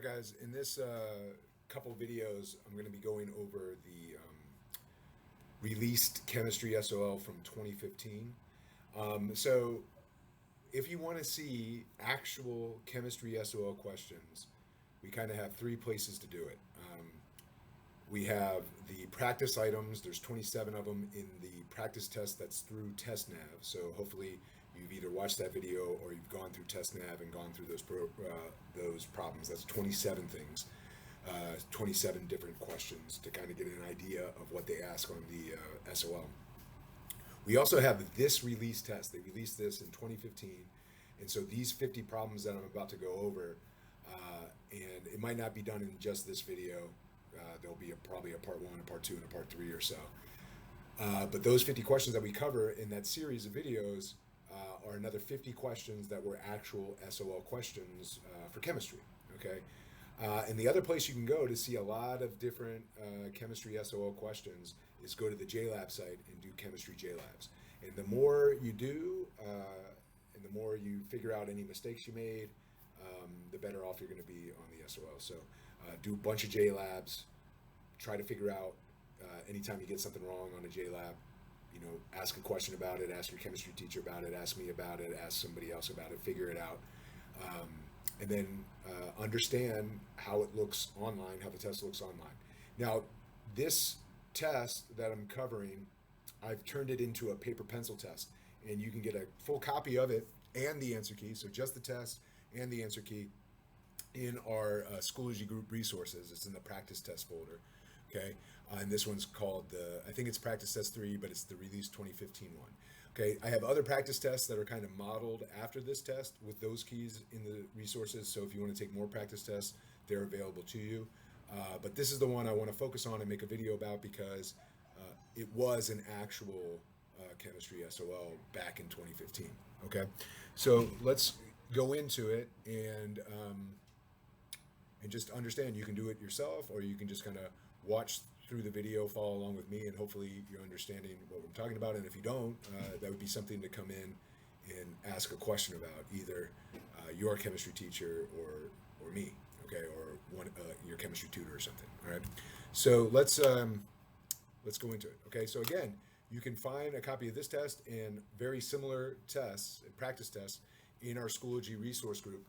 right, guys. In this couple videos, I'm going to be going over the released chemistry SOL from 2015. So, if you want to see actual chemistry SOL questions, we kind of have three places to do it. We have the practice items. There's 27 of them in the practice test that's through TestNav. So hopefully you've either watched that video or you've gone through TestNav and gone through those problems. That's 27 things, 27 different questions to kind of get an idea of what they ask on the SOL. We also have this release test. They released this in 2015. And so these 50 problems that I'm about to go over, and it might not be done in just this video. There'll be probably a part one, a part two, and a part three or so. But those 50 questions that we cover in that series of videos are another 50 questions that were actual SOL questions for chemistry. Okay. And the other place you can go to see a lot of different chemistry SOL questions is go to the JLab site and do chemistry JLabs. And the more you do, and the more you figure out any mistakes you made, the better off you're going to be on the SOL. So do a bunch of JLabs, try to figure out anytime you get something wrong on a JLab, ask a question about it, ask your chemistry teacher about it, ask me about it, ask somebody else about it, figure it out. And then understand how it looks online, how the test looks online. Now, this test that I'm covering, I've turned it into a paper pencil test, and you can get a full copy of it and the answer key, so just the test and the answer key, in our Schoology group resources. It's in the practice test folder. Okay, and this one's called I think it's practice test 3, but it's the release 2015 one. Okay, I have other practice tests that are kind of modeled after this test with those keys in the resources. So if you want to take more practice tests, they're available to you. But this is the one I want to focus on and make a video about because it was an actual chemistry SOL back in 2015. Okay, so let's go into it and just understand you can do it yourself, or you can just kind of watch through the video, follow along with me, and hopefully you're understanding what we're talking about. And if you don't, that would be something to come in and ask a question about, either your chemistry teacher or me, okay, or your chemistry tutor or something. All right. So let's go into it. Okay. So again, you can find a copy of this test and very similar tests, practice tests, in our Schoology resource group.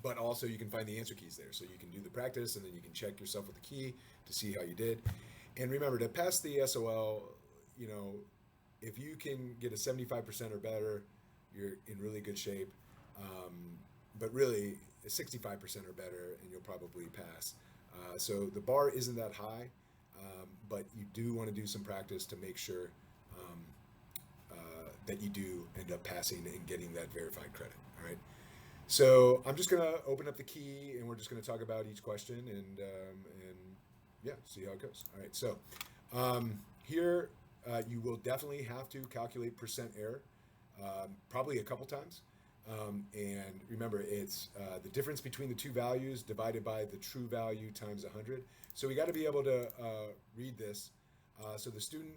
But also you can find the answer keys there. So you can do the practice and then you can check yourself with the key to see how you did. And remember, to pass the SOL, if you can get a 75% or better, you're in really good shape. But really, 65% or better, and you'll probably pass. So the bar isn't that high, but you do want to do some practice to make sure that you do end up passing and getting that verified credit. All right. So I'm just going to open up the key, and we're just going to talk about each question and yeah, see how it goes. All right. So here you will definitely have to calculate percent error, probably a couple times. And remember, it's the difference between the two values divided by the true value times 100. So we got to be able to read this. So the student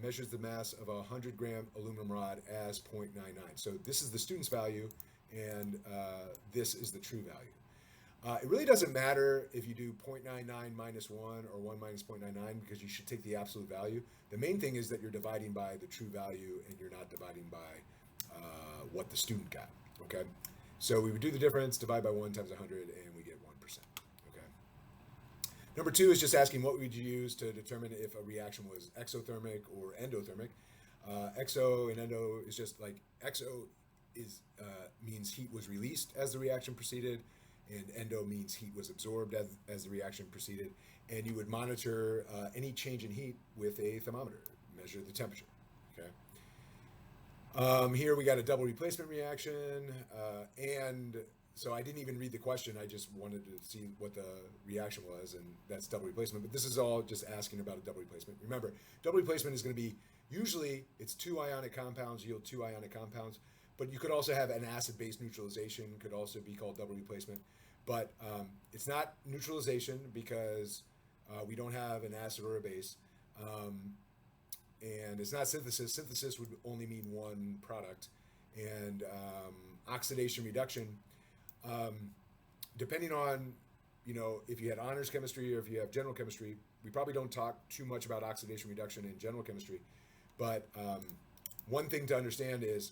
measures the mass of a 100-gram aluminum rod as 0.99. So this is the student's value, and this is the true value. It really doesn't matter if you do 0.99 minus 1 or 1 minus 0.99, because you should take the absolute value. The main thing is that you're dividing by the true value and you're not dividing by what the student got. Okay, so we would do the difference, divide by 1 times 100, and we get 1%. Okay. Number 2 is just asking what would you use to determine if a reaction was exothermic or endothermic. Exo and endo is just like exo means heat was released as the reaction proceeded, and endo means heat was absorbed as the reaction proceeded. And you would monitor any change in heat with a thermometer, measure the temperature. Okay. Here we got a double replacement reaction, and so I didn't even read the question. I just wanted to see what the reaction was, and that's double replacement. But this is all just asking about a double replacement. Remember, double replacement is going to be, usually it's 2 ionic compounds yield 2 ionic compounds, but you could also have an acid-base neutralization, could also be called double replacement. But it's not neutralization because we don't have an acid or a base. And it's not synthesis. Synthesis would only mean one product. And oxidation reduction, depending on, if you had honors chemistry or if you have general chemistry, we probably don't talk too much about oxidation reduction in general chemistry. But one thing to understand is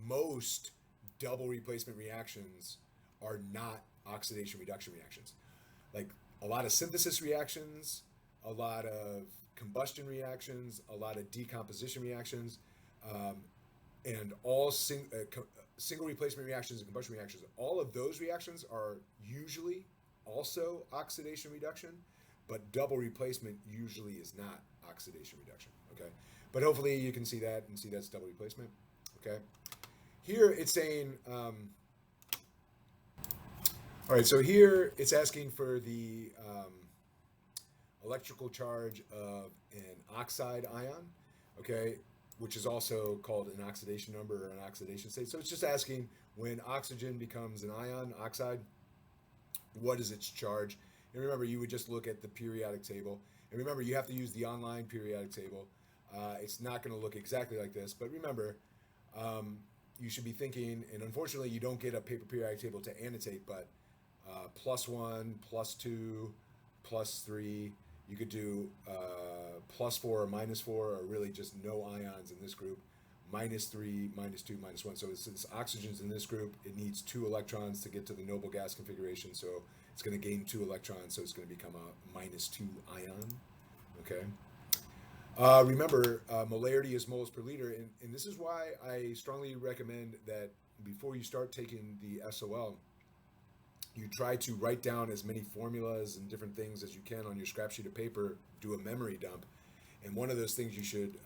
most double replacement reactions are not oxidation reduction reactions. Like a lot of synthesis reactions, a lot of combustion reactions, a lot of decomposition reactions, and all single replacement reactions and combustion reactions, all of those reactions are usually also oxidation reduction, but double replacement usually is not oxidation reduction, okay? But hopefully you can see that and see that's double replacement, okay? Here it's saying, all right, so here it's asking for the electrical charge of an oxide ion, okay, which is also called an oxidation number or an oxidation state. So it's just asking when oxygen becomes an ion, oxide, what is its charge? And remember, you would just look at the periodic table. And remember, you have to use the online periodic table. It's not going to look exactly like this, but remember, you should be thinking, and unfortunately you don't get a paper periodic table to annotate, but +1, +2, +3, you could do +4 or -4, or really just no ions in this group, -3, -2, -1. So since oxygen's in this group, it needs 2 electrons to get to the noble gas configuration. So it's going to gain 2 electrons, so it's going to become a -2 ion. Okay. Remember, molarity is moles per liter, and this is why I strongly recommend that before you start taking the SOL, you try to write down as many formulas and different things as you can on your scrap sheet of paper, do a memory dump. And one of those things you should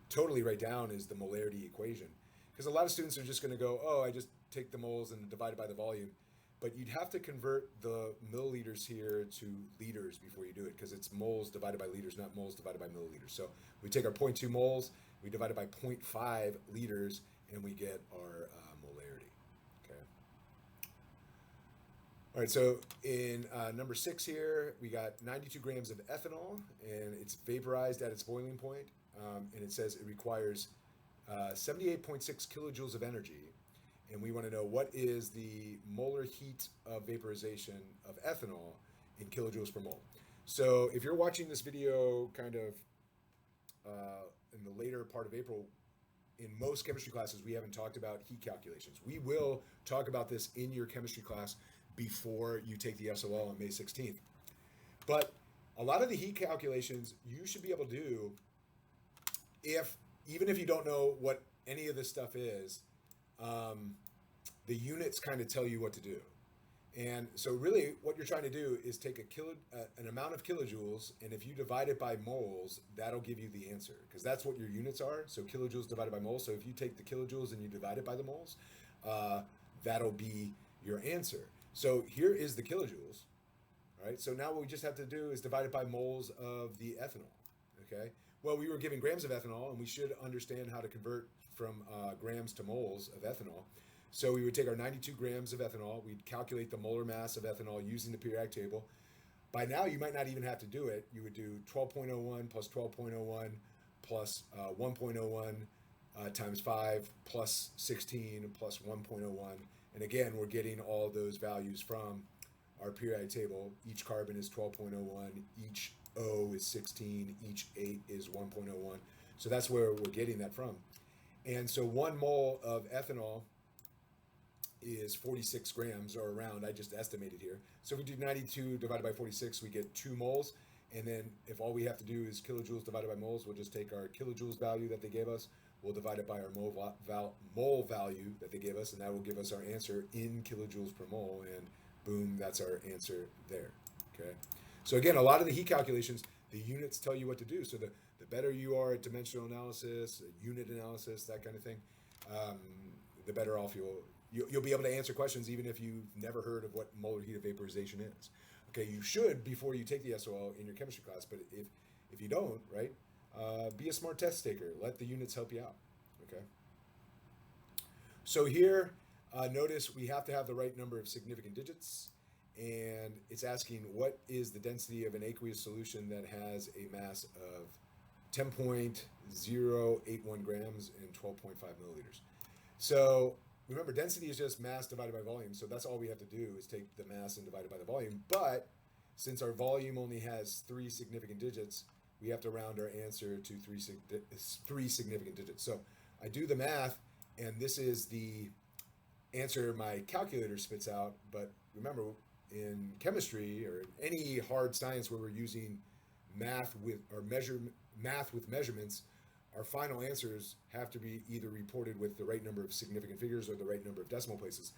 totally write down is the molarity equation. Because a lot of students are just going to go, oh, I just take the moles and divide it by the volume. But you'd have to convert the milliliters here to liters before you do it, because it's moles divided by liters, not moles divided by milliliters. So we take our 0.2 moles, we divide it by 0.5 liters, and we get our molarity. Okay. All right, so in number 6 here, we got 92 grams of ethanol, and it's vaporized at its boiling point, and it says it requires 78.6 kilojoules of energy. And we want to know what is the molar heat of vaporization of ethanol in kilojoules per mole. So if you're watching this video kind of in the later part of April, in most chemistry classes, we haven't talked about heat calculations. We will talk about this in your chemistry class before you take the SOL on May 16th. But a lot of the heat calculations you should be able to do even if you don't know what any of this stuff is. The units kind of tell you what to do. And so really what you're trying to do is take an amount of kilojoules, and if you divide it by moles, that'll give you the answer, because that's what your units are. So kilojoules divided by moles. So if you take the kilojoules and you divide it by the moles, that'll be your answer. So here is the kilojoules, right? So now what we just have to do is divide it by moles of the ethanol, okay? Well, we were given grams of ethanol, and we should understand how to convert from grams to moles of ethanol. So we would take our 92 grams of ethanol, we'd calculate the molar mass of ethanol using the periodic table. By now, you might not even have to do it. You would do 12.01 plus 12.01 plus 1.01 times 5 plus 16 plus 1.01. And again, we're getting all those values from our periodic table. Each carbon is 12.01, each O is 16, each 8 is 1.01. So that's where we're getting that from. And so 1 mole of ethanol is 46 grams or around. I just estimated here. So if we do 92 divided by 46, we get 2 moles. And then if all we have to do is kilojoules divided by moles, we'll just take our kilojoules value that they gave us, we'll divide it by our mole value that they gave us, and that will give us our answer in kilojoules per mole, and boom, that's our answer there. Okay. So again, a lot of the heat calculations, the units tell you what to do. So the better you are at dimensional analysis, unit analysis, that kind of thing, the better off you'll be able to answer questions even if you've never heard of what molar heat of vaporization is. Okay, you should before you take the SOL in your chemistry class, but if you don't, right, be a smart test taker. Let the units help you out, okay? So here, notice we have to have the right number of significant digits, and it's asking what is the density of an aqueous solution that has a mass of 10.081 grams and 12.5 milliliters. So remember, density is just mass divided by volume, so that's all we have to do is take the mass and divide it by the volume. But since our volume only has 3 significant digits, we have to round our answer to 3 significant digits. So I do the math, and this is the answer my calculator spits out. But remember, in chemistry or any hard science where we're using math with measurements, our final answers have to be either reported with the right number of significant figures or the right number of decimal places.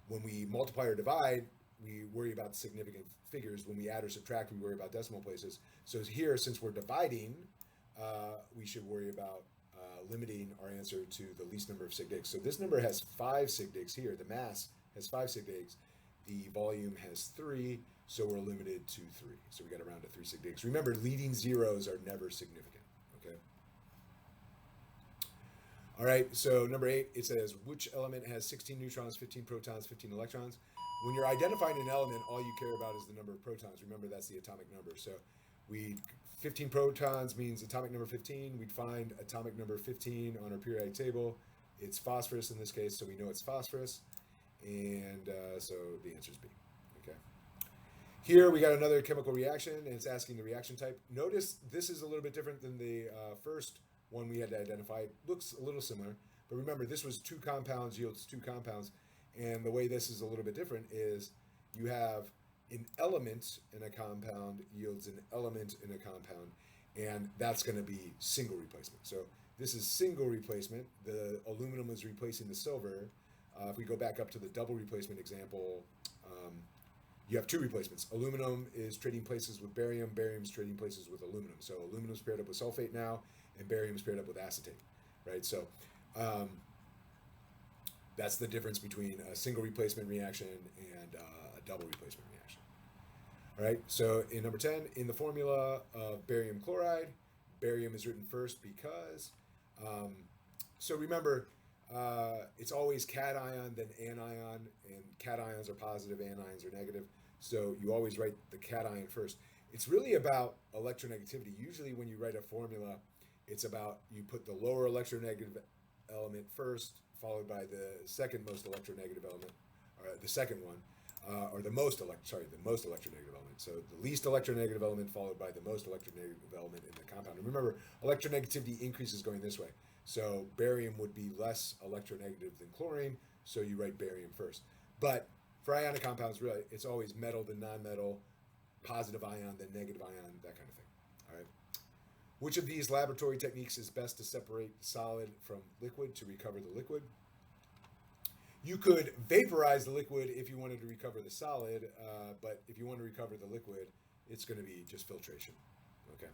When we multiply or divide, we worry about significant figures. When we add or subtract, we worry about decimal places. So here, since we're dividing, we should worry about limiting our answer to the least number of sig digs. So this number has 5 sig digs here. The mass has 5 sig digs. The volume has 3, so we're limited to 3. So we got to round to 3 sig digs. Remember, leading zeros are never significant, okay? All right, so number 8, it says, which element has 16 neutrons, 15 protons, 15 electrons? When you're identifying an element, all you care about is the number of protons. Remember, that's the atomic number. So 15 protons means atomic number 15. We'd find atomic number 15 on our periodic table. It's phosphorus in this case, so we know it's phosphorus. And so the answer is B. Okay. Here we got another chemical reaction, and it's asking the reaction type. Notice this is a little bit different than the first one we had to identify. It looks a little similar, but remember, this was 2 compounds yields 2 compounds. And the way this is a little bit different is you have an element in a compound yields an element in a compound, and that's going to be single replacement. So this is single replacement. The aluminum is replacing the silver. If we go back up to the double replacement example, you have 2 replacements. Aluminum is trading places with barium. Barium's trading places with aluminum. So aluminum's paired up with sulfate now, and barium's paired up with acetate, right? So that's the difference between a single replacement reaction and a double replacement reaction. All right, so in number 10, in the formula of barium chloride, barium is written first because, so remember, it's always cation, then anion, and cations are positive, anions are negative. So you always write the cation first. It's really about electronegativity. Usually when you write a formula, it's about you put the lower electronegative element first, followed by the second most electronegative element, or the second one, or the most electronegative element. So the least electronegative element followed by the most electronegative element in the compound. And remember, electronegativity increases going this way. So barium would be less electronegative than chlorine, so you write barium first. But for ionic compounds, really, it's always metal then non-metal, positive ion then negative ion, that kind of thing. All right. Which of these laboratory techniques is best to separate solid from liquid to recover the liquid? You could vaporize the liquid if you wanted to recover the solid, but if you want to recover the liquid, it's going to be just filtration. Okay.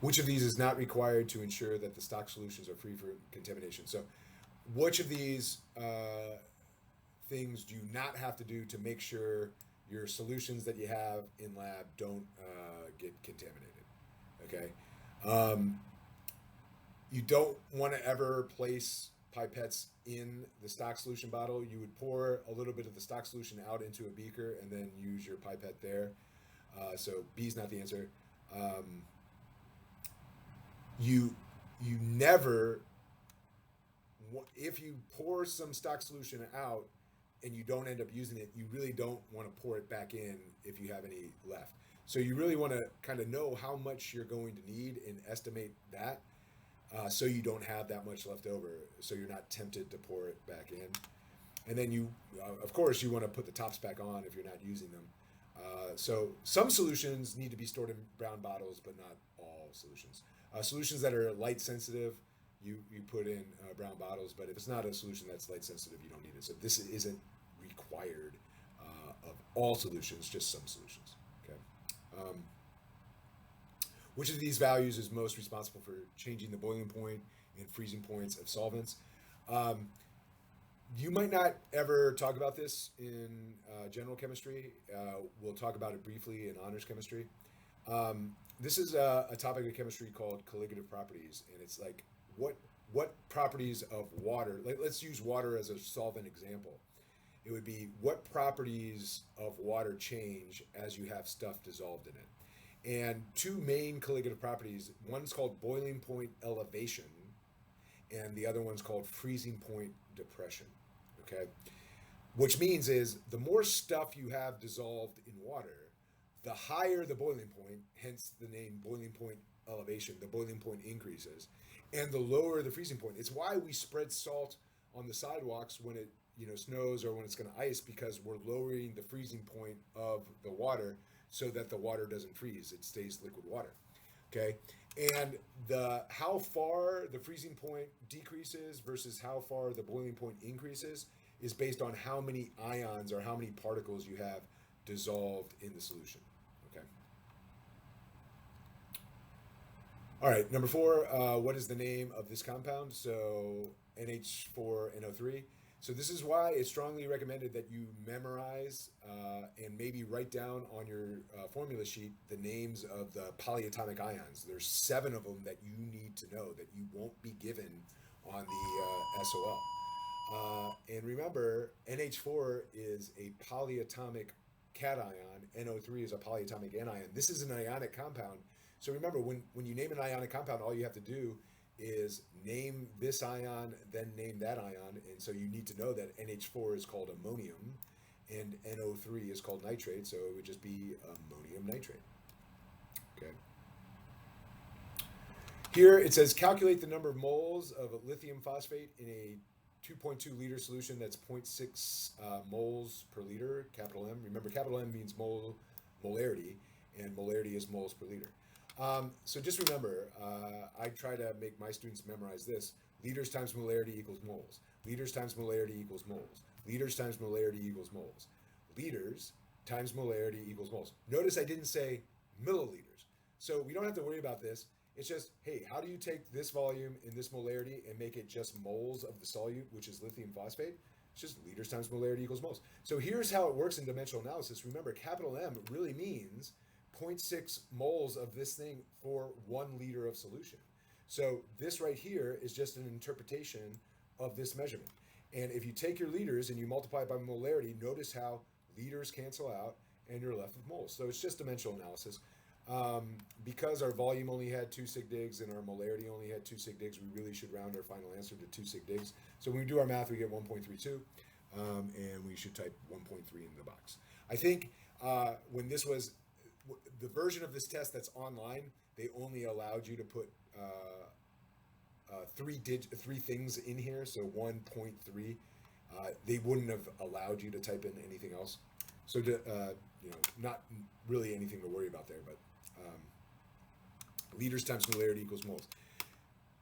Which of these is not required to ensure that the stock solutions are free from contamination? So which of these things do you not have to do to make sure your solutions that you have in lab don't get contaminated? Okay. You don't want to ever place pipettes in the stock solution bottle. You would pour a little bit of the stock solution out into a beaker and then use your pipette there. So B is not the answer. You never, if you pour some stock solution out and you don't end up using it, you really don't want to pour it back in if you have any left. So you really want to kind of know how much you're going to need and estimate that, so you don't have that much left over, so you're not tempted to pour it back in. And then you, of course, you want to put the tops back on if you're not using them. So some solutions need to be stored in brown bottles, but not all solutions. Solutions that are light sensitive, you put in brown bottles, but if it's not a solution that's light sensitive, you don't need it. So this isn't required of all solutions, just some solutions. Okay. Which of these values is most responsible for changing the boiling point and freezing points of solvents? You might not ever talk about this in general chemistry. We'll talk about it briefly in honors chemistry. This is a topic of chemistry called colligative properties, and it's like what properties of water, let's use water as a solvent example. It would be what properties of water change as you have stuff dissolved in it. And two main colligative properties. One's called boiling point elevation, and the other one's called freezing point depression. Okay, which means is the more stuff you have dissolved in water, the higher the boiling point. Hence the name boiling point elevation. The boiling point increases, and the lower the freezing point. It's why we spread salt on the sidewalks when it snows or when it's going to ice, because we're lowering the freezing point of the water so that the water doesn't freeze, it stays liquid water. Okay, and the how far the freezing point decreases versus how far the boiling point increases is based on how many ions or how many particles you have dissolved in the solution. Okay. All right, number 4, what is the name of this compound? So NH4NO3. So this is why it's strongly recommended that you memorize and maybe write down on your formula sheet the names of the polyatomic ions. There's 7 of them that you need to know that you won't be given on the SOL. And remember, NH4 is a polyatomic cation, NO3 is a polyatomic anion. This is an ionic compound. So remember, when you name an ionic compound, all you have to do is name this ion, then name that ion. And so you need to know that NH4 is called ammonium and NO3 is called nitrate. So it would just be ammonium nitrate. Okay. Here it says calculate the number of moles of lithium phosphate in a 2.2 liter solution that's 0.6 moles per liter, capital M. Remember, capital M means molarity, and molarity is moles per liter. So just remember, I try to make my students memorize this. Liters times molarity equals moles. Liters times molarity equals moles. Liters times molarity equals moles. Liters times molarity equals moles. Notice I didn't say milliliters. So we don't have to worry about this. It's just, hey, how do you take this volume in this molarity and make it just moles of the solute, which is lithium phosphate? It's just liters times molarity equals moles. So here's how it works in dimensional analysis. Remember, capital M really means 0.6 moles of this thing for 1 liter of solution. So this right here is just an interpretation of this measurement. And if you take your liters and you multiply it by molarity, notice how liters cancel out and you're left with moles. So it's just dimensional analysis. Because our volume only had 2 sig digs and our molarity only had 2 sig digs, we really should round our final answer to 2 sig digs. So when we do our math, we get 1.32, and we should type 1.3 in the box. I think when this was the version of this test that's online, they only allowed you to put 3 things in here, so 1.3. They wouldn't have allowed you to type in anything else. So not really anything to worry about there, but liters times molarity equals moles.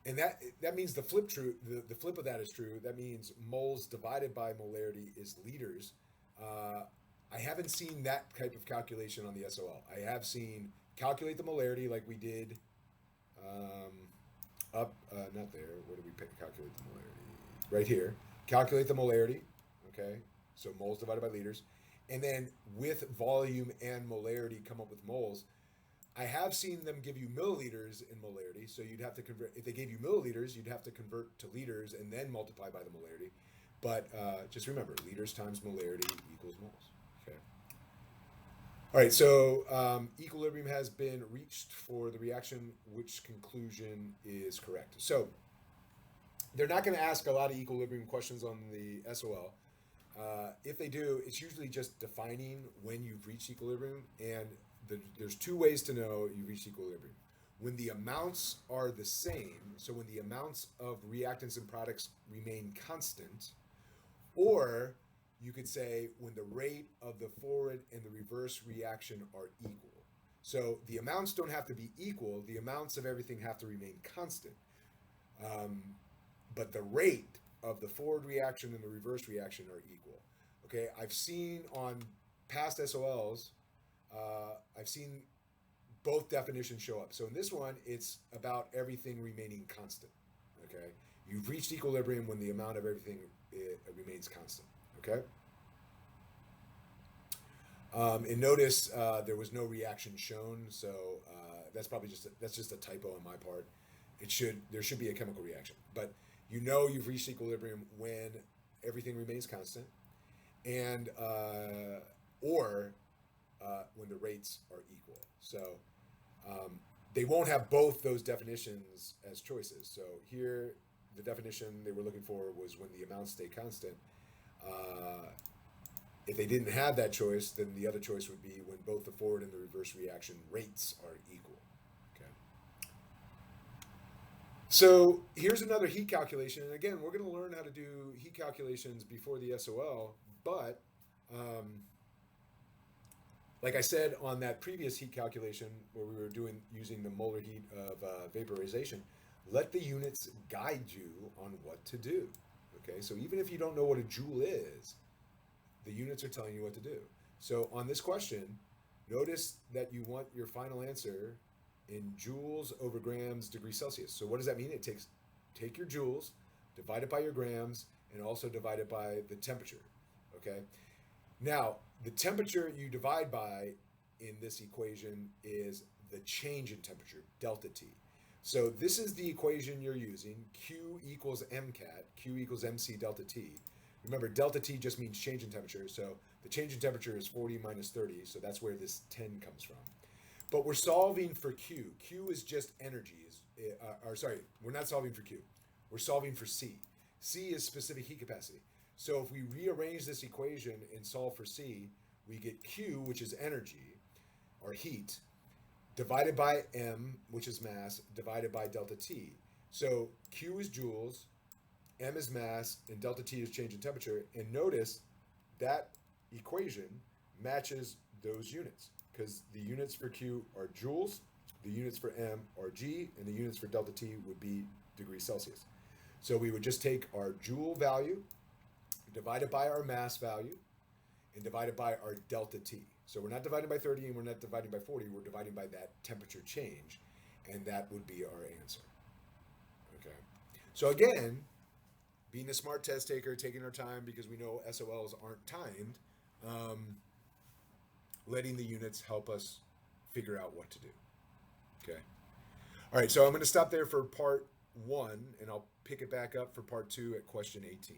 And that means the flip of that is true. That means moles divided by molarity is liters. I haven't seen that type of calculation on the SOL. I have seen calculate the molarity like we did not there. Where did we calculate the molarity? Right here. Calculate the molarity, okay? So moles divided by liters. And then with volume and molarity come up with moles. I have seen them give you milliliters in molarity, so you'd have to convert. If they gave you milliliters, you'd have to convert to liters and then multiply by the molarity. But just remember, liters times molarity equals moles. Okay. All right, so equilibrium has been reached for the reaction. Which conclusion is correct? So they're not going to ask a lot of equilibrium questions on the SOL. If they do, it's usually just defining when you've reached equilibrium, and there's 2 ways to know you've reached equilibrium. When the amounts are the same, so when the amounts of reactants and products remain constant, or you could say when the rate of the forward and the reverse reaction are equal. So the amounts don't have to be equal, the amounts of everything have to remain constant. But the rate of the forward reaction and the reverse reaction are equal. Okay, I've seen on past SOLs, I've seen both definitions show up. So in this one, it's about everything remaining constant. Okay, you've reached equilibrium when the amount of everything remains constant. Okay. And notice there was no reaction shown, so that's probably just a typo on my part. There should be a chemical reaction, but you've reached equilibrium when everything remains constant, and or when the rates are equal. So They won't have both those definitions as choices. So here, the definition they were looking for was when the amounts stay constant. If they didn't have that choice, then the other choice would be when both the forward and the reverse reaction rates are equal. Okay. So here's another heat calculation. And again, we're going to learn how to do heat calculations before the SOL, but like I said on that previous heat calculation where we were using the molar heat of vaporization, let the units guide you on what to do. Okay, so even if you don't know what a joule is, the units are telling you what to do. So on this question, notice that you want your final answer in joules over grams degrees Celsius. So what does that mean? It takes, take your joules, divide it by your grams, and also divide it by the temperature. Okay. Now, the temperature you divide by in this equation is the change in temperature, delta T. So this is the equation you're using, Q equals MCAT, Q equals MC delta T. Remember, delta T just means change in temperature. So the change in temperature is 40 minus 30. So that's where this 10 comes from. But we're solving for Q. Q is just energy. We're not solving for Q. We're solving for C. C is specific heat capacity. So if we rearrange this equation and solve for C, we get Q, which is energy, or heat, divided by M, which is mass, divided by delta T. So Q is joules, M is mass, and delta T is change in temperature. And notice that equation matches those units because the units for Q are joules, the units for M are G, and the units for delta T would be degrees Celsius. So we would just take our joule value, divide it by our mass value, and divide it by our delta T. So we're not dividing by 30 and we're not dividing by 40, we're dividing by that temperature change, and that would be our answer. Okay. So again, being a smart test taker, taking our time because we know SOLs aren't timed, letting the units help us figure out what to do. Okay. All right, so I'm going to stop there for part 1, and I'll pick it back up for part 2 at question 18.